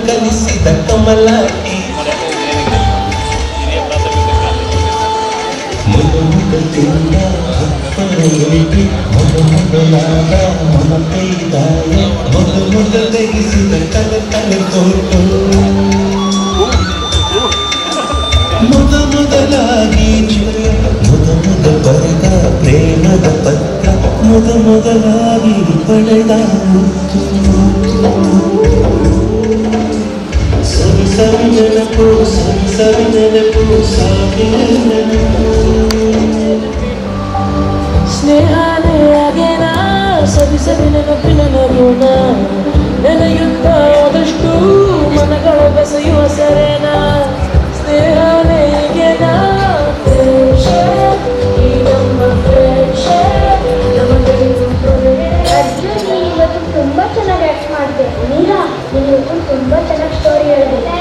ಕಲಿಸಿದ ಕಮಲಾಟಿ ಮೊದಲ ಮೊದಲಾದ ಮಮತೆದಾಯ ಮೊದಲ ತೆಗೆಸಿದ ಕಲೆ ಫೋಟೋ ಮೊದಲಾಗಿ ಮೊದ ಬರೆದ ಪ್ರೇಮ ಮೊದಲಾಗಿ ಪಡೆದ ಮುತ್ತು ಸವಿ ಸವಿ ನೆನಪು ಸಾವಿರ ನೆನಪು ಸ್ನೇಹನೇ ಆಗೇನ ಸವಿ ಸವಿ ನೆನಪಿನ ನಗುನ ನೆನೆಯುತ್ತ ಹೋದಷ್ಟು ಮನಗಳ ಬೆಸೆಯುವ ಸರೇನ ಸ್ನೇಹನೇ ಆಗೇನ ಅರ್ಜುನ್ ಇವತ್ತು ತುಂಬಾ ಚೆನ್ನಾಗಿ ಆಕ್ಟ್ ಮಾಡಿದೆ ಮೀರಾ ನೀನು ತುಂಬಾ ಚೆನ್ನಾಗಿ ಸ್ಟೋರಿ ಹೇಳಿದೆ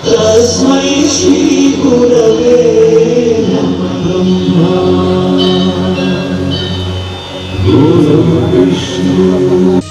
तस्मै श्री गुरवे नमः गुरु विष्णु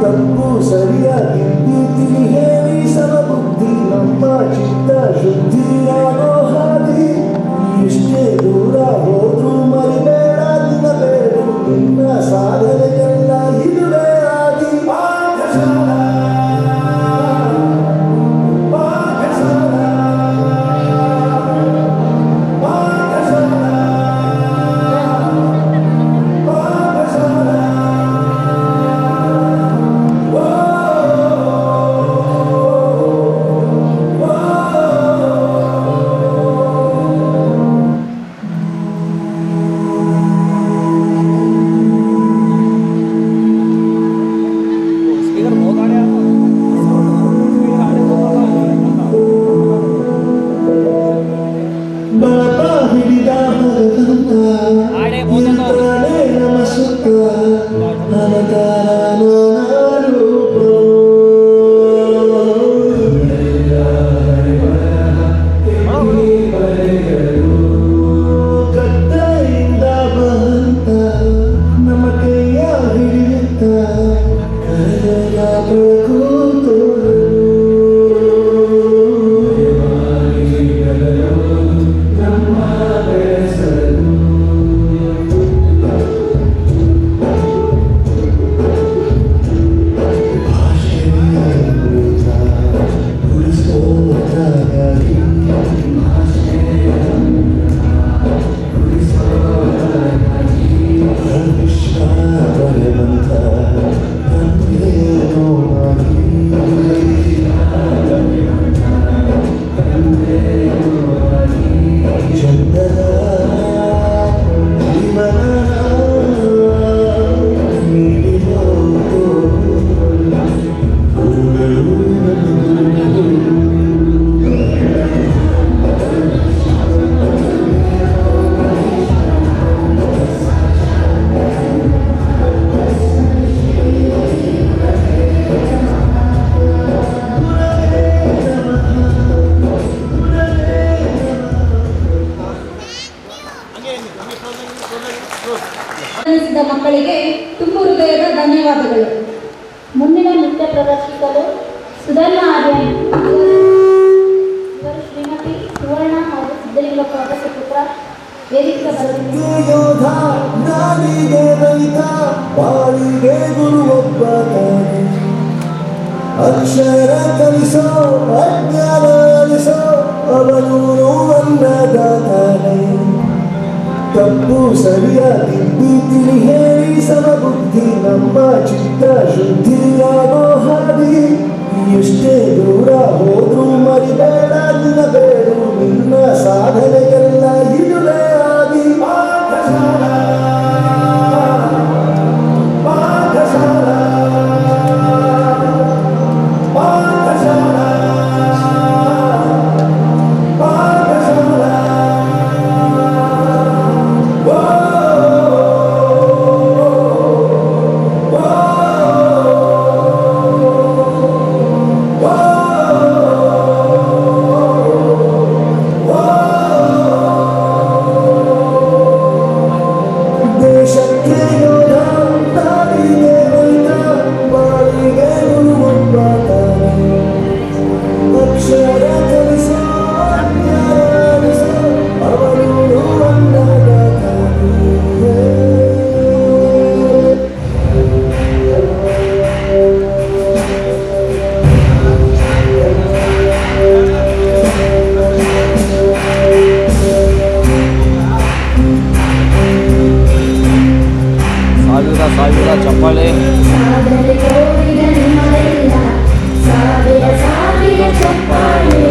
ತಪ್ಪು ಸರಿಯಾಗಿ ತಿಳಿ ಹೇಳಿ ಸಮಬುದ್ಧಿ ನಮ್ಮ ಚಿತ್ತ ಶುದ್ಧಿಯಾಗ ಮಕ್ಕಳಿಗೆ ತುಂಬ ಹೃದಯದ ಧನ್ಯವಾದಗಳು. ಮುಂದಿನ ನೃತ್ಯ ಪ್ರದರ್ಶಿಸಲು ಸುಧರ್ಣ ಆರ್ಯ ಇವರು ಶ್ರೀಮತಿ ಸುವರ್ಣ ಹಾಗೂ ಸಿದ್ಧಲಿಂಗಪ್ಪ ಅವರ ಸುಪುತ್ರ ವೇದಿಕೆ ಅಕ್ಷರ ಕಲಿಸೋ ಅಜ್ಞಾನ ಅಲಿಸೋ ಅವನು ಅನ್ನದಾತನೇ. ತಪ್ಪು ಸರಿಯ ತಿದ್ದಿ ತಿಳಿ ಹೇಳಿ ಸಮಬುದ್ಧಿ ನಮ್ಮ ಚಿತ್ತ ಶುದ್ಧಿಯಾಗೋ ಹಾದಿ. ಎಷ್ಟೇ ದೂರ ಹೋದ್ರೂ ಮರಿಬೇಡ ನಿಲ್ಲಬೇಡು ನಿನ್ನ ಸಾಧನೆಗೆಲ್ಲ ಇದುವೇ ಆದಿ. ಪಾಠಶಾಲಾ ಪಾಠಶಾಲಾ ಪಾಠಶಾಲಾ ಪಾಠಶಾಲಾ ಸಾವಿರ ಚಪ್ಪಾಳೆ. ಸಾವಿರ ಚಪ್ಪಾಳೆ